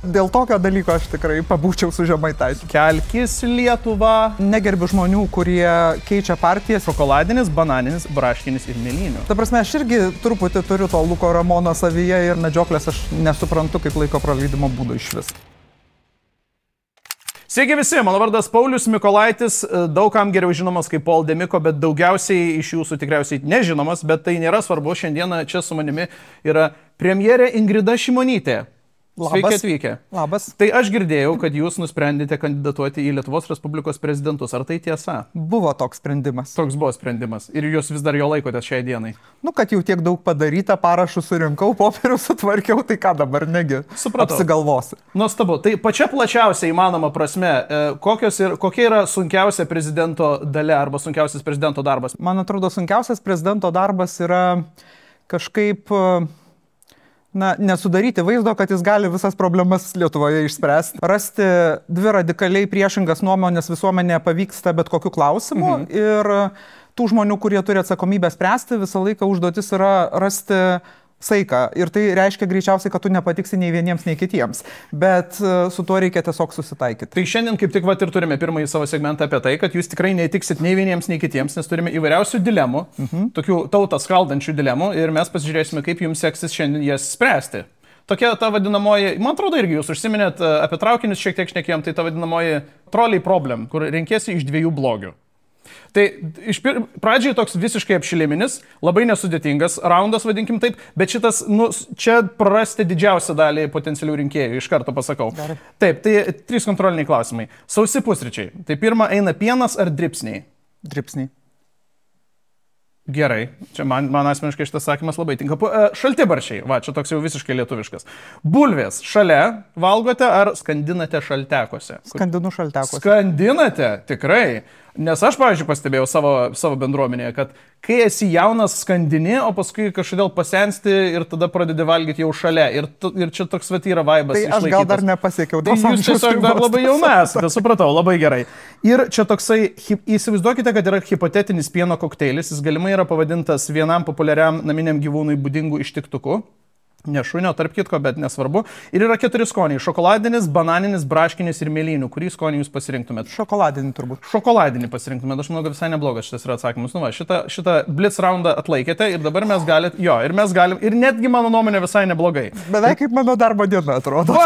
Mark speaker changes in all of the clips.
Speaker 1: Dėl tokio dalyko aš tikrai pabūčiau su Žemaitaičiu.
Speaker 2: Kelkis Lietuva.
Speaker 1: Negerbiu žmonių, kurie keičia partijas.
Speaker 2: Šokoladinis, bananinis, braškinis ir mėlynių.
Speaker 1: Ta prasme, aš irgi truputį turiu to Luko Ramono savyje ir medžioklės aš nesuprantu kaip laiko praleidimo būdo iš vis.
Speaker 2: Sveiki visi, mano vardas Paulius Mykolaitis, daugam geriau žinomas kaip Paul Demiko, bet daugiausiai iš jūsų tikriausiai nežinomas, bet tai nėra svarbu. Šiandieną čia su manimi yra premjerė Ingrida Šimonytė. Sveiki atvykę.
Speaker 1: Labas.
Speaker 2: Tai aš girdėjau, kad jūs nusprendėte kandidatuoti į Lietuvos Respublikos prezidentus. Ar tai tiesa?
Speaker 1: Buvo toks sprendimas.
Speaker 2: Toks buvo sprendimas. Ir jūs vis dar jo laikotės šiai dienai.
Speaker 1: Nu, kad jau tiek daug padaryta, parašų surinkau, popierių sutvarkiau, tai ką dabar negi apsigalvosi.
Speaker 2: Nuostabu. Tai pačia plačiausia įmanoma prasme, kokia yra sunkiausia prezidento dalia arba sunkiausias prezidento darbas?
Speaker 1: Man atrodo, sunkiausias prezidento darbas yra kažkaip... nesudaryti vaizdo, kad jis gali visas problemas Lietuvoje išspręsti. Rasti dvi radikaliai priešingas nuomonės visuomenėje pavyksta bet kokiu klausimu ir tų žmonių, kurie turi atsakomybę spręsti, visą laiką užduotis yra rasti saiką. Ir tai reiškia greičiausiai, kad tu nepatiksi nei vieniems, nei kitiems. Bet su tuo reikia tiesiog susitaikyti.
Speaker 2: Tai šiandien kaip tik ir turime pirmąjį savo segmentą apie tai, kad jūs tikrai neįtiksit nei vieniems, nei kitiems, nes turime įvairiausių dilemų, tokių tautą skaldančių dilemų ir mes pasižiūrėsime, kaip jums seksis šiandien jas spręsti. Tokia ta vadinamoji, man atrodo irgi jūs užsiminėt apie traukinius, šiek tiek šnekėjom, tai ta vadinamoji trolley problem, kur renkiesi iš dviejų blogių. Tai pradžiai toks visiškai apšiliminis, labai nesudėtingas raundas, vadinkim taip, bet šitas, čia prarasti didžiausią dalį potencialių rinkėjų, iš karto pasakau.
Speaker 1: Gerai.
Speaker 2: Taip, tai 3 kontroliniai klausimai. Sausi pusryčiai. Tai pirma, eina pienas ar dripsniai?
Speaker 1: Dripsniai.
Speaker 2: Gerai, čia man asmeniškai šitas sakymas labai tinka. Šaltibaršiai, va, čia toks jau visiškai lietuviškas. Bulvės šalia valgote ar skandinate šaltekose?
Speaker 1: Skandinu šaltekose.
Speaker 2: Skandinate, tikrai. Nes aš, pavyzdžiui, pastebėjau savo bendruomenėje, kad kai esi jaunas skandini, o paskui kažkodėl pasensti ir tada pradedi valgyti jau šalia. Ir čia toks yra vaibas.
Speaker 1: Tai aš gal dar nepasiekiau.
Speaker 2: Tai jūs tiesiog dar labai jauna esate, supratau, labai gerai. Ir čia toksai, įsivaizduokite, kad yra hipotetinis pieno kokteilis, jis galimai yra pavadintas vienam populiariam naminiam gyvūnui būdingų ištiktuku. Ne šunio, tarp kitko, bet nesvarbu. Ir yra 4 skoniai. Šokoladinis, bananinis, braškinis ir mėlynių. Kurį skonį jūs pasirinktumėt?
Speaker 1: Šokoladinį turbūt.
Speaker 2: Šokoladinį pasirinktumėt. Aš manau, kad visai neblogas šitas yra atsakymas. Nu va, šitą blitz raundą atlaikėte ir dabar mes galim, ir netgi mano nuomonė visai neblogai.
Speaker 1: Beveik kaip mano darbo diena atrodo.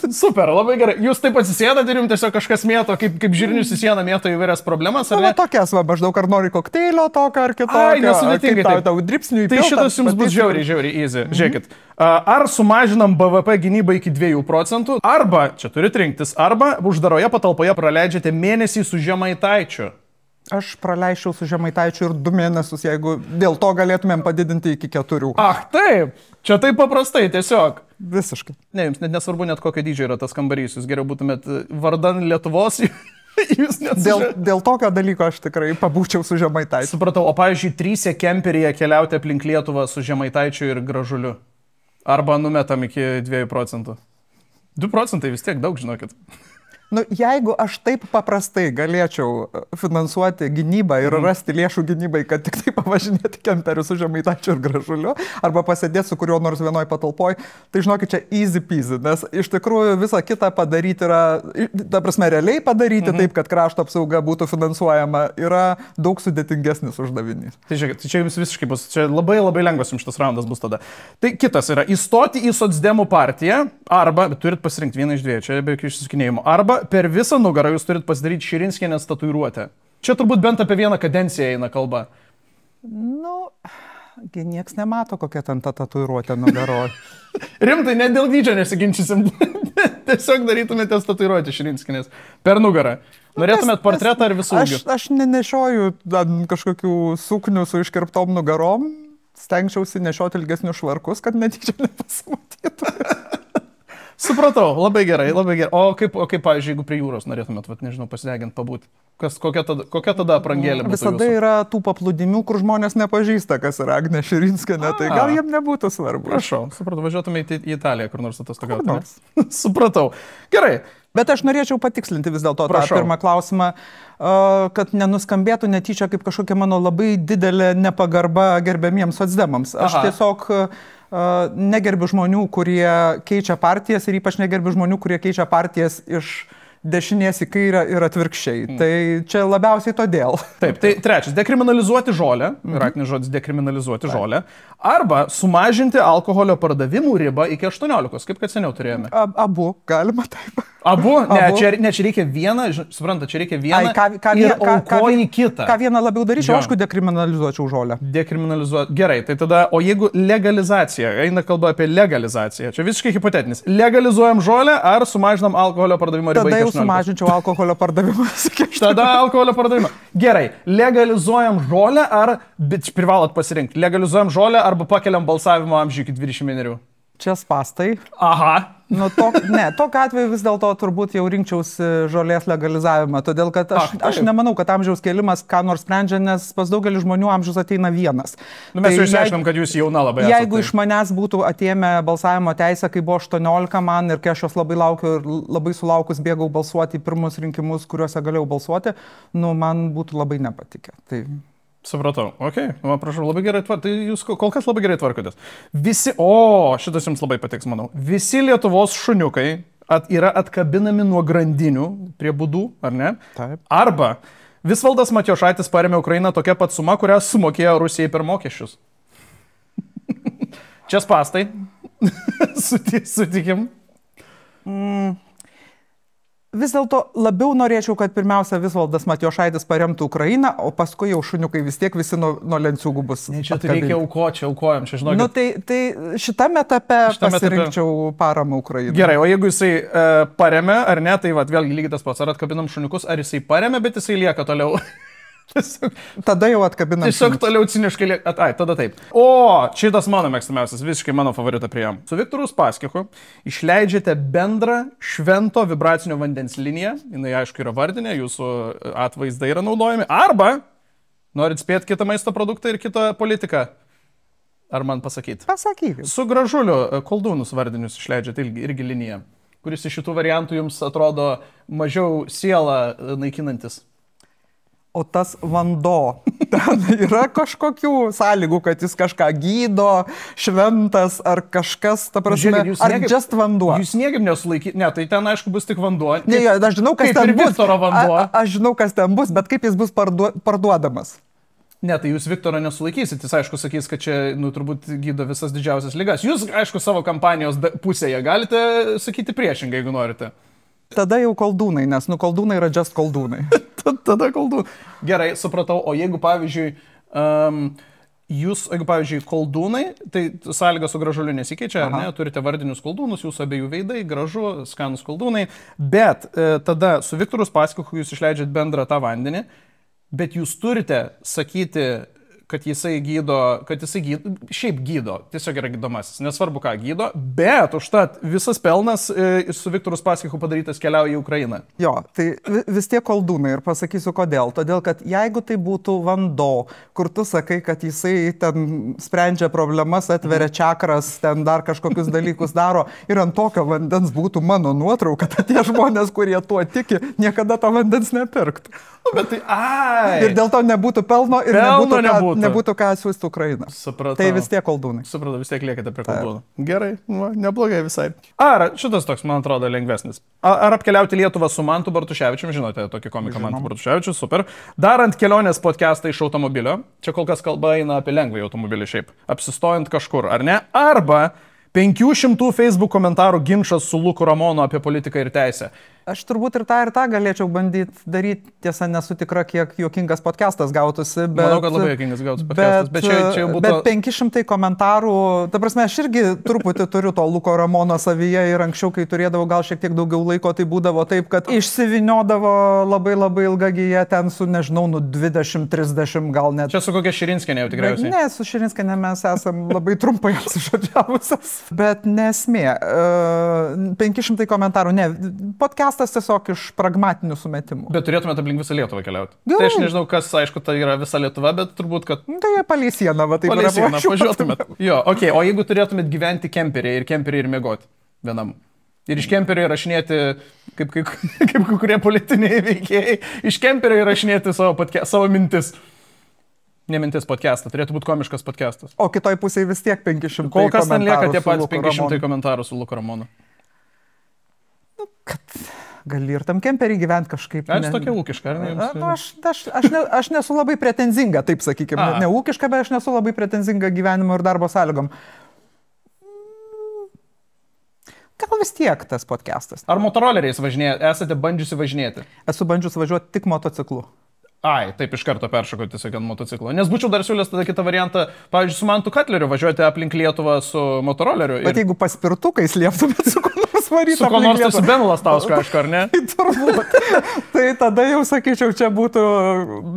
Speaker 2: Super, labai gerai. Jūs taip atsisėdat ir jums tiesiog kažkas mėto, kaip žirnius į sieną mėto įvairias problemas, ar ne?
Speaker 1: Tokias, va, maždaug ar nori kokteilio tokio ar kitokio.
Speaker 2: Ai, nesudėtingai.
Speaker 1: Tau dripsnių
Speaker 2: tai šitas jums bus žiauriai easy. Žiūrėkit, ar sumažinam BVP gynybą iki 2%, arba, čia turit rinktis, arba uždaroje patalpoje praleidžiate mėnesį su Žemaitaičiu.
Speaker 1: Aš praleisčiau su Žemaitaičiu ir 2 mėnesius, jeigu dėl to galėtumėm padidinti iki 4.
Speaker 2: Ach, taip, čia taip paprastai, tiesiog.
Speaker 1: Visiškai.
Speaker 2: Ne, jums net nesvarbu net kokio dydžio yra tas kambarys, jūs geriau būtumėt vardan Lietuvos.
Speaker 1: Dėl tokio dalyko aš tikrai pabūčiau su Žemaitaičiu.
Speaker 2: Supratau, o pavyzdžiui, 3 kemperyje keliauti aplink Lietuvą su Žemaitaičiu ir Gražuliu. Arba numetam iki 2%. 2% vis tiek daug, žinokit.
Speaker 1: Jeigu aš taip paprastai galėčiau finansuoti gynybą ir rasti lėšų gynybai, kad tik tai pavažinėti kemperiu su Žemaitaičiu ir Gražuliu, arba pasėdėti su kuriuo nors vienoj patalpoj, tai žinokit, čia easy peasy, nes iš tikrųjų visą kitą padaryti yra, ta prasme, realiai padaryti taip, kad krašto apsauga būtų finansuojama, yra daug sudėtingesnis uždavinys.
Speaker 2: Tai žiūrėkit, čia jums visiškai bus, čia labai lengvas jums šitas raundas bus tada. Tai kitas yra įstoti į socdemų partiją, arba, turit pasirinkti vieną iš dviejų, čia be jokių išsisukinėjimų, arba per visą nugarą jūs turit pasidaryti Širinskienės tatuiruotę. Čia turbūt bent apie vieną kadenciją eina kalba.
Speaker 1: Nieks nemato, kokia ten ta tatuiruotė nugaroje.
Speaker 2: Rimtai, net dėl dydžio nesiginčysim. Tiesiog darytumėte tatuiruotę Širinskienės per nugarą. Norėtumėt portretą ar visų ūgių?
Speaker 1: Aš nenešioju kažkokių suknių su iškirptom nugarom. Stengčiausi nešioti ilgesnius švarkus, kad netyčia nepasimatytų.
Speaker 2: Supratau, labai gerai. O kaip, pavyzdžiui, jeigu prie jūros norėtumėt, nežinau, pasideginti, pabūti? Kokia tada aprangėlė būtų?
Speaker 1: Visada yra tų paplūdimių, kur žmonės nepažįsta, kas yra Agnė Širinskienė, tai gal jiem nebūtų svarbu.
Speaker 2: Prašau, supratau, važiuotumėte į Italiją, kur nors atostogauti. Supratau. Gerai.
Speaker 1: Bet aš norėčiau patikslinti vis dėlto tą pirmą klausimą, kad nenuskambėtų netyčia kaip kažkokia mano labai didelė nepagarba gerbiamiems socdemams. Aš tiesiog negerbiu žmonių, kurie keičia partijas ir ypač negerbiu žmonių, kurie keičia partijas iš dešinės į kairę ir atvirkščiai. Tai čia labiausiai todėl.
Speaker 2: Taip, tai trečias, dekriminalizuoti žolę, raktinis žodis dekriminalizuoti žolę, arba sumažinti alkoholio pardavimų ribą iki 18, kaip kad seniau turėjome.
Speaker 1: Abu, galima taip.
Speaker 2: Abu? Ne, čia reikia vieną, supranta, čia reikia vieną ir aukoji kitą.
Speaker 1: Ką vieną labiau daryčiau, aišku, dekriminalizuočiau žolę.
Speaker 2: Dekriminalizuoti. Gerai, tai tada, o jeigu legalizacija, eina kalba apie legalizaciją, čia visiškai hipotetinis. Legalizuojam žolę ar sumažinam alkoholio pardavimo ribą iki 18?
Speaker 1: Sumažinčiau alkoholio pardavimą.
Speaker 2: Tada alkoholio pardavimą. Gerai, legalizuojam žolę ar, bet privalot pasirinkti, legalizuojam žolę arba pakeliam balsavimo amžių iki 21.
Speaker 1: Čia spastai.
Speaker 2: Aha.
Speaker 1: Nu, tokiu atveju vis dėlto turbūt jau rinkčiausi žolės legalizavimą, todėl kad aš nemanau, kad amžiaus kėlimas ką nors sprendžia, nes pas daugelį žmonių amžius ateina vienas.
Speaker 2: Nu, mes jau išaiškinom, kad jūs jauna labai esate.
Speaker 1: Jeigu iš manęs būtų atėmę balsavimo teisę, kai buvo 18 man ir kai aš jos labai laukiu ir labai sulaukus bėgau balsuoti į pirmus rinkimus, kuriuose galėjau balsuoti, nu, man būtų labai nepatikę. Tai...
Speaker 2: Supratau, okei, prašau, labai gerai tvarkotės, tai jūs kol kas labai gerai tvarkotės. Visi, šitas jums labai patiks, manau, visi Lietuvos šuniukai yra atkabinami nuo grandinių prie būdų, ar ne?
Speaker 1: Taip.
Speaker 2: Arba Visvaldas Matijošaitis parėmė Ukrainą tokia pat suma, kurią sumokėjo Rusijai per mokesčius. Čia spastai, sutikim.
Speaker 1: Vis dėlto labiau norėčiau, kad pirmiausia Visvaldas Matijošaitis paremtų Ukrainą, o paskui jau šuniukai vis tiek visi nuo lenciūgų bus.
Speaker 2: Ne, čia tai reikia aukojam, čia žinokit.
Speaker 1: Nu, tai šitame etape pasirinkčiau paramą Ukrainai.
Speaker 2: Gerai, o jeigu jisai paremė ar ne, tai vėlgi lygiai tas pats, ar atkabinam šuniukus, ar jisai paremė, bet jisai lieka toliau.
Speaker 1: Tada jau atkabinam.
Speaker 2: Tiesiog toliau ciniškai lieka. Tada taip. O, šitas mano mėgstamiausias, visiškai mano favoritą priėjom. Su Viktoru Uspaskichu išleidžiate bendrą švento vibracinio vandens liniją. Jinai aišku yra vardinė, jūsų atvaizdai yra naudojami. Arba norit spėti kitą maisto produktą ir kitą politiką. Ar man pasakyti?
Speaker 1: Pasakykit.
Speaker 2: Su Gražuliu Koldūnus vardinius išleidžiate irgi liniją, kuris iš šitų variantų jums atrodo mažiau sielą naikinantis.
Speaker 1: O tas vanduo, ten yra kažkokių sąlygų, kad jis kažką gydo, šventas ar kažkas, ta prasme, ar just vanduo.
Speaker 2: Jūs niekaip nesulaikyti, ne, tai ten aišku bus tik vanduo.
Speaker 1: Ne, aš žinau, kas ten bus. Aš žinau, kas ten bus, bet kaip jis bus parduodamas.
Speaker 2: Ne, tai jūs Viktoro nesulaikysit, jis aišku sakys, kad čia, turbūt gydo visas didžiausias ligas. Jūs, aišku, savo kampanijos pusėje galite sakyti priešingai, jeigu norite.
Speaker 1: Tada jau koldūnai, nes koldūnai yra just koldūnai.
Speaker 2: Tada koldūnai. Gerai, supratau, o jeigu pavyzdžiui, koldūnai, tai sąlyga su Gražuliu nesikeičia, ar ne? Turite vardinius koldūnus, jūsų abiejų veidai, gražu, skanus koldūnai, bet tada su Viktoru Uspaskichu jūs išleidžiat bendrą tą vandenį, bet jūs turite sakyti, kad jisai gydo, šiaip gydo, tiesiog yra gydomasis, nesvarbu ką gydo, bet užtat visas pelnas su Viktoru Uspaskichu padarytas keliauja į Ukrainą.
Speaker 1: Jo, tai vis tiek koldūnai ir pasakysiu kodėl. Todėl, kad jeigu tai būtų vanduo, kur tu sakai, kad jisai ten sprendžia problemas, atveria čakras, ten dar kažkokius dalykus daro ir ant tokio vandens būtų mano nuotrauka, kad tie žmonės, kurie tuo tiki, niekada to vandens nepirktų.
Speaker 2: Bet tai,
Speaker 1: ir dėl to nebūtų pelno ir nebūtų ką siūsti Ukrainą.
Speaker 2: Supratau.
Speaker 1: Tai vis tiek koldūnai.
Speaker 2: Supratau, vis tiek liekate prie koldūnų. Gerai, neblogai visai. Ar šitas toks, man atrodo, lengvesnis. Ar apkeliauti Lietuvą su Mantu Bartuševičium, žinote, tokį komiką Mantu Bartuševičiu, super. Darant kelionės podcastą iš automobilio, čia kol kas kalba eina apie lengvąjį automobilį šiaip, apsistojant kažkur, ar ne? Arba 500 Facebook komentarų ginčas su Luku Ramonu apie politiką ir teisę.
Speaker 1: Aš turbūt ir tą galėčiau bandyti daryti, tiesa, nesu tikra, kiek juokingas podcastas gautųsi, bet...
Speaker 2: Manau, kad labai juokingas gautųsi podcastas, bet čia jau būtų...
Speaker 1: Bet 500 komentarų, ta prasme, aš irgi truputį turiu to Luko Ramono savyje ir anksčiau, kai turėdavau gal šiek tiek daugiau laiko, tai būdavo taip, kad išsiviniodavo labai ilgą giją ten su, nežinau, 20-30 gal net.
Speaker 2: Čia su kokia Širinskienė jau tikriausiai?
Speaker 1: Ne, su Širinskienė mes esam labai trumpai apsižodžiavusios, bet nesmė. 500 komentarų, ne, podcastas tiesiog iš pragmatinių sumetimų.
Speaker 2: Bet turėtumėte aplink visą Lietuvą keliauti. Tai aš nežinau, kas, aišku, tai yra visa Lietuva, bet turbūt, kad...
Speaker 1: Tai palei sieną, va, taip
Speaker 2: palei sieną, važiuotumėt. Jo, okei, o jeigu turėtumėt gyventi kemperį ir miegoti vienam? Ir iš kemperio įrašinėti, kaip kurie politiniai veikėjai, iš kemperio įrašinėti savo mintis. Nemintis podcastą, turėtų būti komiškas podcastas.
Speaker 1: O kitoj pusėje vis tiek 500.
Speaker 2: Kol kas ten lieka tie patys
Speaker 1: Luku
Speaker 2: 500
Speaker 1: Ramonu.
Speaker 2: komentarų su Luku Ramonu.
Speaker 1: Kad gali ir tam kemperį gyventi kažkaip.
Speaker 2: Aš tokia ūkiška, ar ne?
Speaker 1: Aš nesu labai pretenzinga, taip sakykime. Ne ūkiška, bet aš nesu labai pretenzinga gyvenimo ir darbo sąlygom. Gal vis tiek tas podcastas.
Speaker 2: Ar motoroleriais važinėjate? Esate bandžiusi važinėti?
Speaker 1: Esu bandžius važiuoti tik motociklu.
Speaker 2: Ai, taip iš karto peršokau tiesiog ant motociklo. Nes būčiau dar siūlęs tada kitą variantą, pavyzdžiui, su Mantu Katleriu važiuoti aplink Lietuvą su motoroleriu.
Speaker 1: Bet jeigu paspirtukais lieptumėt su kuo nors varyti.
Speaker 2: Su kuo nors tai su Benu Lastausku, aišku, ar ne?
Speaker 1: Tai turbūt. Tai tada jau sakyčiau, čia būtų,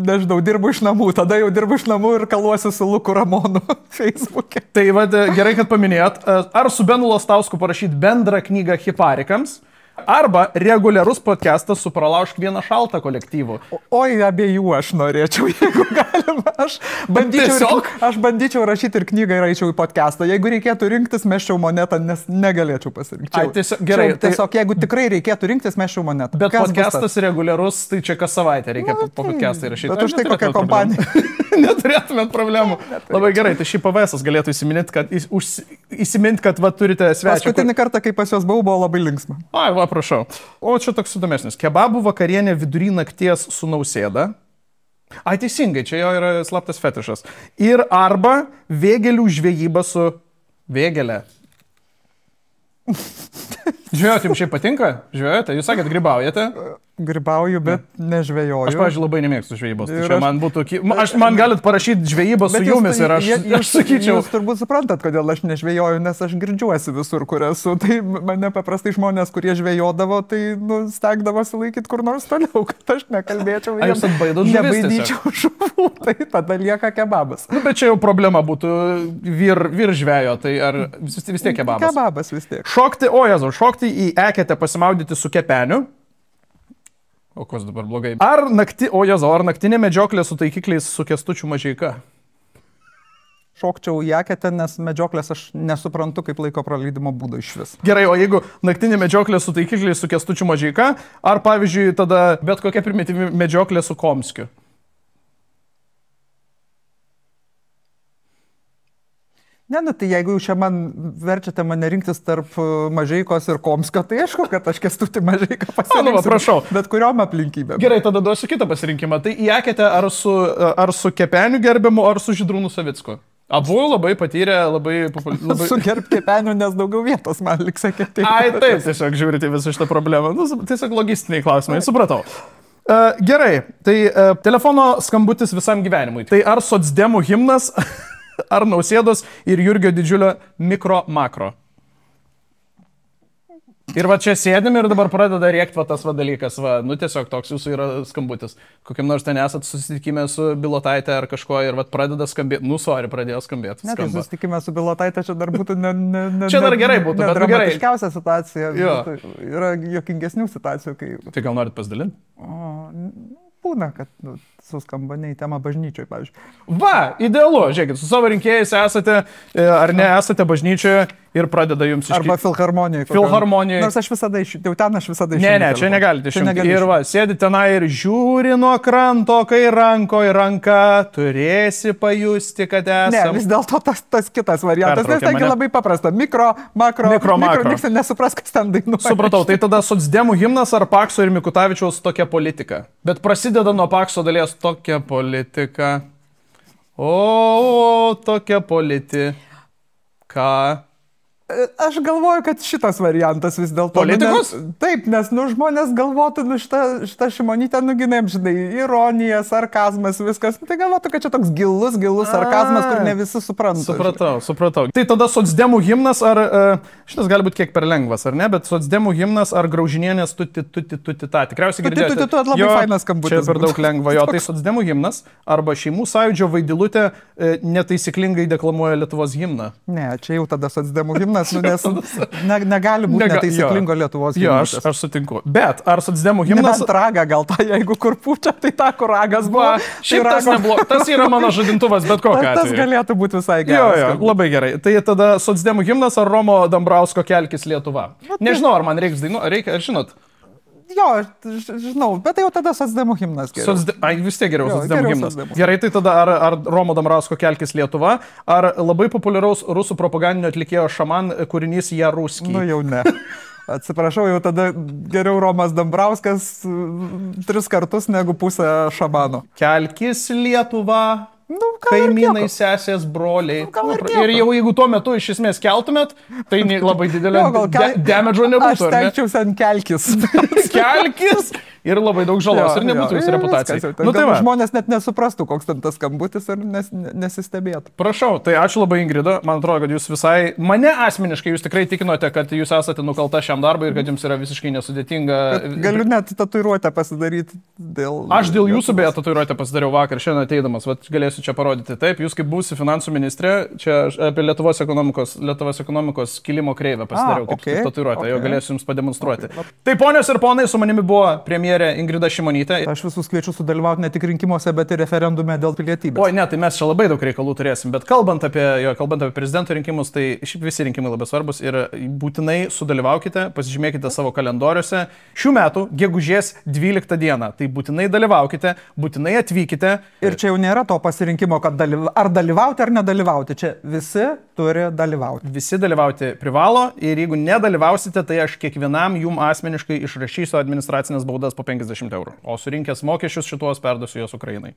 Speaker 1: nežinau, dirbu iš namų. Tada jau dirbu iš namų ir kaluosiu su Luku Ramonu Facebook'e.
Speaker 2: Tai va, gerai, kad paminėjot. Ar su Benu Lastausku parašyti bendrą knygą hiparikams? Arba reguliarus podcastas su Pralaužk vieną šaltą kolektyvu.
Speaker 1: Oi, abiejų aš norėčiau, jeigu galima. Aš bandyčiau rašyti ir knygą ir eičiau į podcastą. Jeigu reikėtų rinktis, meščiau monetą, nes negalėčiau pasirinkti.
Speaker 2: Ai, gerai.
Speaker 1: Tiesiog, jeigu tikrai reikėtų rinktis, meščiau monetą.
Speaker 2: Bet podcastas reguliarus, tai čia kas savaitę reikia po podcastą įrašyti.
Speaker 1: Bet už tai kokia kompanija.
Speaker 2: Neturėtumėt problemų. Labai gerai, tai šį PVS galėtų įsiminti, kad va, turite svečią.
Speaker 1: Paskutinį kartą, kai pas juos buvo labai linksma.
Speaker 2: Ai, va, prašau. O čia toks įdomesnis. Kebabų vakarienė vidury nakties su Nausėda. Ai, teisingai, čia jo yra slaptas fetišas. Ir arba vėgelių žvejyba su vėgelė. Žvejoti jums šiaip patinka? Žvejojate? Jūs sakėt, grybaujate?
Speaker 1: Grybauju, bet nežvejoju.
Speaker 2: Aš, pavyzdžiui, labai nemėgstu žvejybos. Tai čia man būtų... Man galit parašyti žvejybą su jumis ir aš sakyčiau...
Speaker 1: Jūs turbūt suprantat, kodėl aš nežvejoju, nes aš girdžiuosi visur, kur esu. Tai mane paprastai žmonės, kurie žvejodavo, tai stengdavosi laikyti kur nors toliau, kad aš nekalbėčiau.
Speaker 2: Ar jūs atbaidot žuvis?
Speaker 1: Nebaidyčiau žuvų, tai tada lieka kebabas.
Speaker 2: Bet čia jau problema būtų vyr žvejo, tai ar vis tiek kebabas?
Speaker 1: Kebabas vis tiek.
Speaker 2: Šokti į eketę pasimaudyti su kepeniu. O kas dabar blogai? Ar naktinė medžioklė su taikikliais su Kęstučiu Mažeika?
Speaker 1: Šokčiau į eketę, nes medžioklės aš nesuprantu kaip laiko praleidimo būdo iš vis.
Speaker 2: Gerai, o jeigu naktinė medžioklė su taikikliais su Kęstučiu Mažeika, ar pavyzdžiui tada bet kokia primityvi medžioklė su Komskiu?
Speaker 1: Ne, tai jeigu jūs čia man verčiate mane rinktis tarp Mažeikos ir Komskio, tai aišku, kad aš Kęstutį Mažeiką pasirinksiu.
Speaker 2: Prašau.
Speaker 1: Bet kuriom aplinkybėm.
Speaker 2: Gerai, tada duosiu kitą pasirinkimą. Tai į eketę ar su Kepeniu gerbiamu, ar su Žydrūnu Savicku? Abu labai patyrė, labai...
Speaker 1: Su Kepeniu, nes daugiau vietos man liks eketė.
Speaker 2: Ai, taip, tiesiog žiūrite visą šitą problemą. Tiesiog logistiniai klausimai, supratau. Gerai, tai telefono skambutis visam gyvenimui. Tai ar socdemų himnas... Ar Nausėdos ir Jurgio Didžiulio mikro-makro? Ir va čia sėdim ir dabar pradeda rėkti va tas va dalykas. Va, tiesiog toks jūsų yra skambutis. Kokiam nors ten esat susitikime su Bilotaitė ar kažko ir va pradeda skambėti. Pradėjo skambėti.
Speaker 1: Ne, tai susitikime su Bilotaitė čia dar būtų
Speaker 2: čia dar gerai būtų, bet gerai.
Speaker 1: Dramatiškiausia situacija. Yra jokingesnių situacijų, kai...
Speaker 2: Tai gal norit pasidalinti?
Speaker 1: Būna, kad suskamba ne į temą bažnyčioje, pavyzdžiui.
Speaker 2: Va, idealu, žiūrėkit, su savo rinkėjais esate ar ne esate bažnyčioje ir pradeda jums iškirti.
Speaker 1: Arba filharmonijoje.
Speaker 2: Filharmonijoje.
Speaker 1: Nors aš visada išjungti.
Speaker 2: Ne, čia negalite išjungti. Ir va, sėdi tenai ir žiūri nuo kranto, kai rankoje ranka, turėsi pajusti, kad esame.
Speaker 1: Ne, vis dėlto tas kitas variantas. Nes tai labai paprasta. Mikro, makro. Niks nesupras, kas ten dainuoja.
Speaker 2: Supratau, tai tada socdemų himnas ar Pakso ir Mikutavičiaus tokia politika. Bet prasideda nuo Pakso dalies tokia politika. O, tokia politika.
Speaker 1: Aš galvoju, kad šitas variantas vis dėlto...
Speaker 2: Politikos?
Speaker 1: Taip, nes žmonės galvotų, šitą Šimonytę nuginėm, žinai, ironija, sarkazmas, viskas. Tai galvotų, kad čia toks gilus sarkazmas, kur ne visi supranta.
Speaker 2: Supratau. Tai tada socdemų himnas ar... Šitas gali būti kiek per lengvas, ar ne? Bet socdemų himnas ar Graužinienės tuti ta. Tikriausiai girdėjote.
Speaker 1: Tu labai fainas skambutis.
Speaker 2: Čia per daug lengva. Jo, tai socdemų himnas arba Šeimų sąjūdžio Vaidilutė netaisyklingai deklamuoja Lietuvos himną.
Speaker 1: Ne, čia jau tada socdemų himnas. Nes negali būti netaisyklingo Lietuvos himnas.
Speaker 2: Jo, aš sutinku. Bet ar socdemų himnas...
Speaker 1: Nebent ragą gal tą, jeigu kur pučia, tai tą, kur ragas buvo.
Speaker 2: Šiaip tas neblogas. Tas yra mano žadintuvas, bet kokia atveju.
Speaker 1: Tas galėtų būti visai geras.
Speaker 2: Jo, labai gerai. Tai tada socdemų himnas ar Romo Dambrausko Kelkis Lietuva? Nežinau, ar man reiks dainuoti. Ar žinot?
Speaker 1: Jo, žinau, bet tai jau tada socdemų himnas geriau.
Speaker 2: Vis tiek geriau
Speaker 1: Jo,
Speaker 2: socdemų
Speaker 1: geriau
Speaker 2: himnas.
Speaker 1: socdemų.
Speaker 2: Gerai, tai tada ar Romo Dambrausko Kelkis Lietuva, ar labai populiaraus rusų propagandinio atlikėjo Šaman kūrinys Ja Ruski?
Speaker 1: Nu jau ne. Atsiprašau, jau tada geriau Romas Dambrauskas 3 kartus negu pusę Šamano.
Speaker 2: Kelkis Lietuva.
Speaker 1: Nu, gal ir
Speaker 2: Kaimynai,
Speaker 1: nieko.
Speaker 2: sesės, broliai.
Speaker 1: gal ir
Speaker 2: Ir jau jeigu tuo metu iš esmės keltumėt, tai labai didelio
Speaker 1: Jo, gal
Speaker 2: damedžo
Speaker 1: Aš
Speaker 2: nebūtų. ar ne?
Speaker 1: stengčiausi ant kelkis.
Speaker 2: Kelkis ir labai daug žalos ir nebūtų jūsų reputacijai.
Speaker 1: Nu,
Speaker 2: tai va.
Speaker 1: žmonės net nesuprastų, koks ten tas skambutis ir nesistebėtų.
Speaker 2: Prašau, tai ačiū labai Ingrida, man atrodo, kad jūs visai, mane asmeniškai jūs tikrai tikinote, kad jūs esate nukalta šiam darbui ir kad jums yra visiškai nesudėtinga.
Speaker 1: Galiu net tatuiruotę pasidaryti dėl...
Speaker 2: Aš dėl jūsų beje tatuiruotę pasidariau vakar, šiandien ateidamas, vat galėsiu čia parodyti. Taip, jūs kaip būsi finansų ministrė, čia aš apie Lietuvos ekonomikos kilimo kreivę pasidariau kaip tatuiruotę, jo galėsiu jums pademonstruoti. Tai ponios ir ponai, su manimi buvo premjerė Ingrida Šimonytė.
Speaker 1: Aš visus kviečiu sudalyvauti ne tik rinkimuose, bet ir referendume dėl pilietybės.
Speaker 2: Oi, ne, tai mes čia labai daug reikalų turėsim, bet kalbant apie prezidento rinkimus, tai šiaip visi rinkimai labai svarbus ir būtinai sudalyvaukite, pasižymėkite savo kalendoriuose. Šių metų gegužės 12 dieną, tai būtinai dalyvaukite, būtinai atvykite.
Speaker 1: Ir čia jau nėra to pasirinkimo, kad ar dalyvauti ar nedalyvauti. Čia visi turi dalyvauti.
Speaker 2: Visi dalyvauti privalo ir jeigu nedalyvausite, tai aš kiekvienam jum asmeniškai išrašysiu administracinės baudas po 50 eurų. O surinkęs mokesčius šituos perduosiu juos Ukrainai.